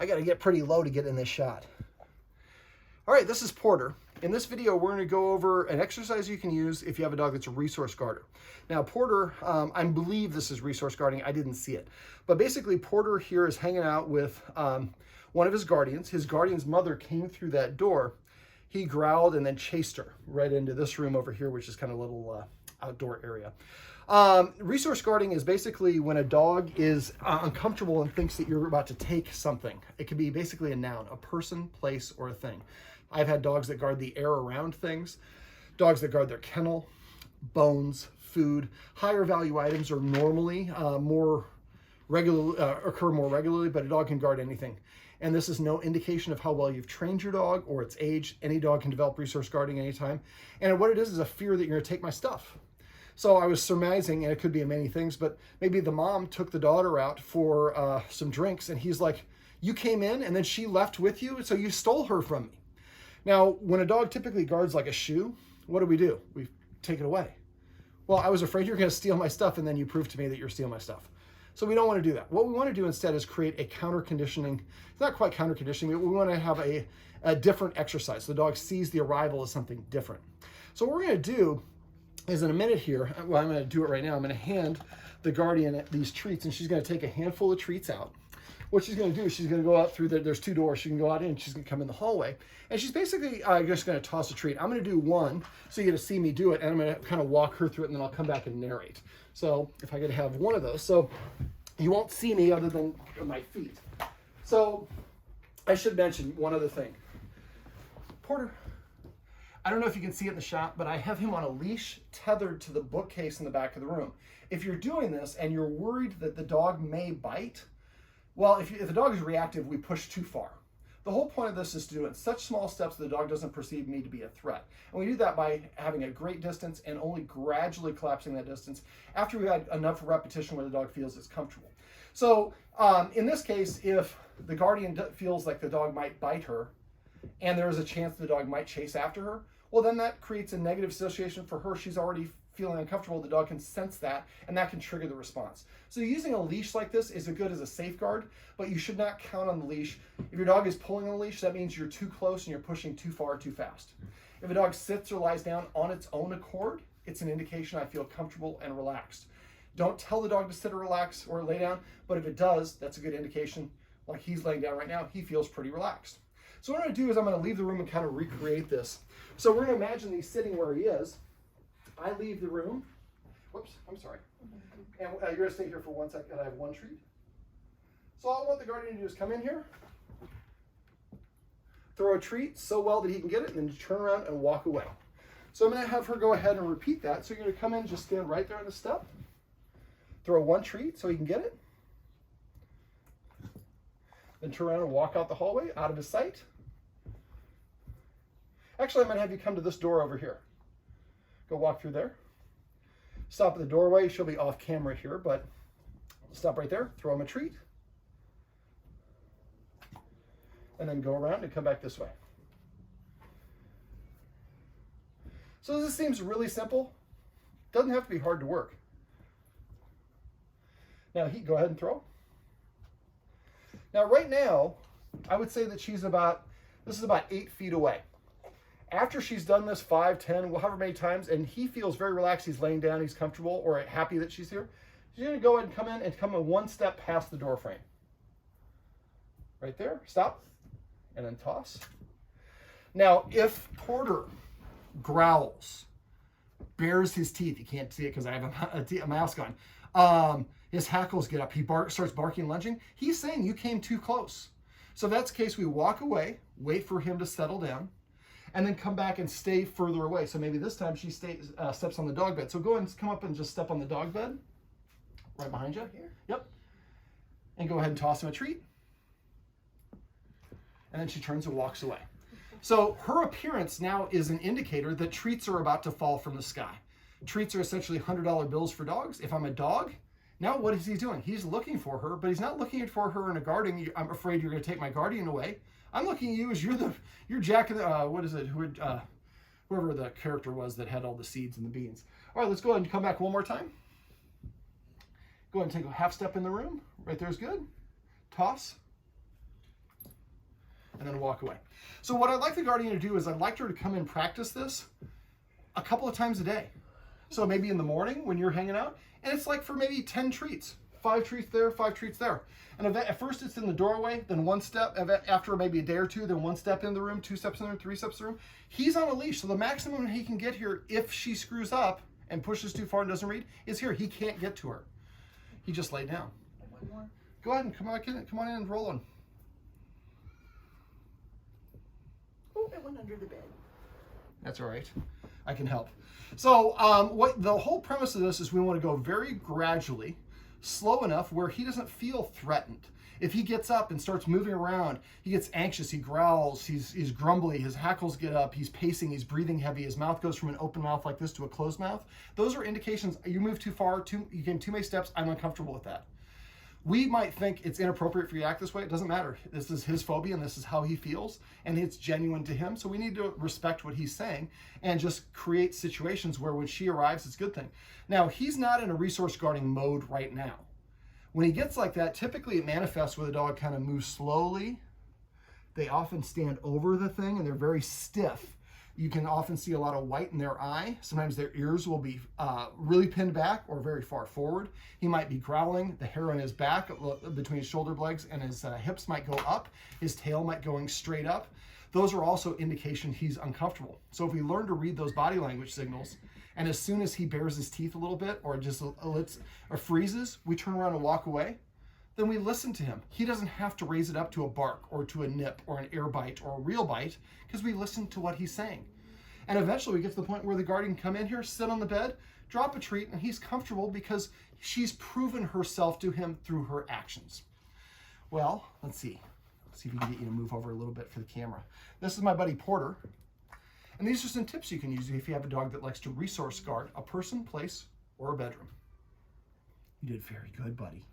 I got to get pretty low to get in this shot. All right, this is Porter. In this video, we're going to go over an exercise you can use if you have a dog that's a resource guarder. Now, Porter, I believe this is resource guarding. I didn't see it. But basically, Porter here is hanging out with one of his guardians. His guardian's mother came through that door. He growled and then chased her right into this room over here, which is kind of a little outdoor area. Resource guarding is basically when a dog is uncomfortable and thinks that you're about to take something. It could be basically a noun, a person, place, or a thing. I've had dogs that guard the air around things, dogs that guard their kennel, bones, food. Higher value items are normally occur more regularly, but a dog can guard anything. And this is no indication of how well you've trained your dog or its age. Any dog can develop resource guarding anytime. And what it is a fear that you're going to take my stuff. So I was surmising, and it could be many things, but maybe the mom took the daughter out for some drinks, and he's like, you came in and then she left with you, so you stole her from me. Now, when a dog typically guards like a shoe, what do? We take it away. Well, I was afraid you're going to steal my stuff, and then you prove to me that you're stealing my stuff. So we don't want to do that. What we want to do instead is create a counter conditioning. It's not quite counter conditioning, but we want to have a different exercise. So the dog sees the arrival as something different. So what we're going to do is in a minute here, well, I'm going to do it right now. I'm going to hand the guardian these treats, and she's going to take a handful of treats out. What she's going to do is she's going to go out through there's two doors. She can go out in, she's going to come in the hallway, and she's basically just going to toss a treat. I'm going to do one, so you get to see me do it, and I'm going to kind of walk her through it, and then I'll come back and narrate. So if I could have one of those. So you won't see me other than my feet. So I should mention one other thing. Porter, I don't know if you can see it in the shot, but I have him on a leash tethered to the bookcase in the back of the room. If you're doing this and you're worried that the dog may bite, well, if the dog is reactive, we push too far. The whole point of this is to do it in such small steps that the dog doesn't perceive me to be a threat. And we do that by having a great distance and only gradually collapsing that distance after we've had enough repetition where the dog feels it's comfortable. So in this case, if the guardian feels like the dog might bite her and there is a chance the dog might chase after her, well, then that creates a negative association for her. She's already feeling uncomfortable. The dog can sense that, and that can trigger the response. So using a leash like this is good as a safeguard, but you should not count on the leash. If your dog is pulling on the leash, that means you're too close and you're pushing too far, too fast. If a dog sits or lies down on its own accord, it's an indication I feel comfortable and relaxed. Don't tell the dog to sit or relax or lay down, but if it does, that's a good indication. Like he's laying down right now, he feels pretty relaxed. So what I'm going to do is I'm going to leave the room and kind of recreate this. So we're going to imagine he's sitting where he is. I leave the room. Whoops, I'm sorry. And you're going to stay here for 1 second. I have one treat. So all I want the guardian to do is come in here, throw a treat so well that he can get it, and then turn around and walk away. So I'm going to have her go ahead and repeat that. So you're going to come in, just stand right there on the step, throw one treat so he can get it, then turn around and walk out the hallway, out of his sight. Actually, I'm going to have you come to this door over here. Go walk through there. Stop at the doorway. She'll be off camera here, but stop right there. Throw him a treat. And then go around and come back this way. So this seems really simple. Doesn't have to be hard to work. Now, go ahead and throw. Now, right now, I would say that this is about 8 feet away. After she's done this 5, 10, however many times, and he feels very relaxed, he's laying down, he's comfortable, or happy that she's here, she's going to go ahead and come in one step past the door frame. Right there, stop, and then toss. Now, if Porter growls, bares his teeth, you can't see it because I have a mask on, his hackles get up, he starts barking, lunging, he's saying you came too close. So if that's the case, we walk away, wait for him to settle down, and then come back and stay further away. So maybe this time she steps on the dog bed. So go ahead and come up and just step on the dog bed, right behind you. Here? Yep. And go ahead and toss him a treat. And then she turns and walks away. So her appearance now is an indicator that treats are about to fall from the sky. Treats are essentially $100 bills for dogs. If I'm a dog, now what is he doing? He's looking for her, but he's not looking for her in a guarding. I'm afraid you're going to take my guardian away. I'm looking at you as you're Jack of the, what is it? Whoever the character was that had all the seeds and the beans. All right, let's go ahead and come back one more time. Go ahead and take a half step in the room. Right there is good. Toss. and then walk away. So what I'd like the guardian to do is I'd like her to come and practice this a couple of times a day. So maybe in the morning when you're hanging out, and it's like for maybe 10 treats, 5 treats there, 5 treats there. And at first it's in the doorway, then one step, after maybe a day or two, then 1 step in the room, 2 steps in the room, 3 steps in the room. He's on a leash, so the maximum he can get here if she screws up and pushes too far and doesn't read is here. He can't get to her. He just laid down. One more. Go ahead and come on in and roll on. Oh, it went under the bed. That's all right. I can help. So what the whole premise of this is we want to go very gradually, slow enough where he doesn't feel threatened. If he gets up and starts moving around, he gets anxious, he growls, he's grumbly, his hackles get up, he's pacing, he's breathing heavy, his mouth goes from an open mouth like this to a closed mouth. Those are indications you move too far, you came too many steps, I'm uncomfortable with that. We might think it's inappropriate for you to act this way. It doesn't matter. This is his phobia and this is how he feels and it's genuine to him. So we need to respect what he's saying and just create situations where when she arrives, it's a good thing. Now, he's not in a resource guarding mode right now. When he gets like that, typically it manifests where the dog kind of moves slowly. They often stand over the thing and they're very stiff. You can often see a lot of white in their eye. Sometimes their ears will be really pinned back or very far forward. He might be growling. The hair on his back between his shoulder blades and his hips might go up. His tail might going straight up. Those are also indication he's uncomfortable. So if we learn to read those body language signals, and as soon as he bares his teeth a little bit or just or freezes, we turn around and walk away, then we listen to him. He doesn't have to raise it up to a bark or to a nip or an air bite or a real bite because we listen to what he's saying. And eventually we get to the point where the guardian can come in here, sit on the bed, drop a treat, and he's comfortable because she's proven herself to him through her actions. Well, let's see. Let's see if we can get you to move over a little bit for the camera. This is my buddy Porter. And these are some tips you can use if you have a dog that likes to resource guard a person, place, or a bedroom. You did very good, buddy.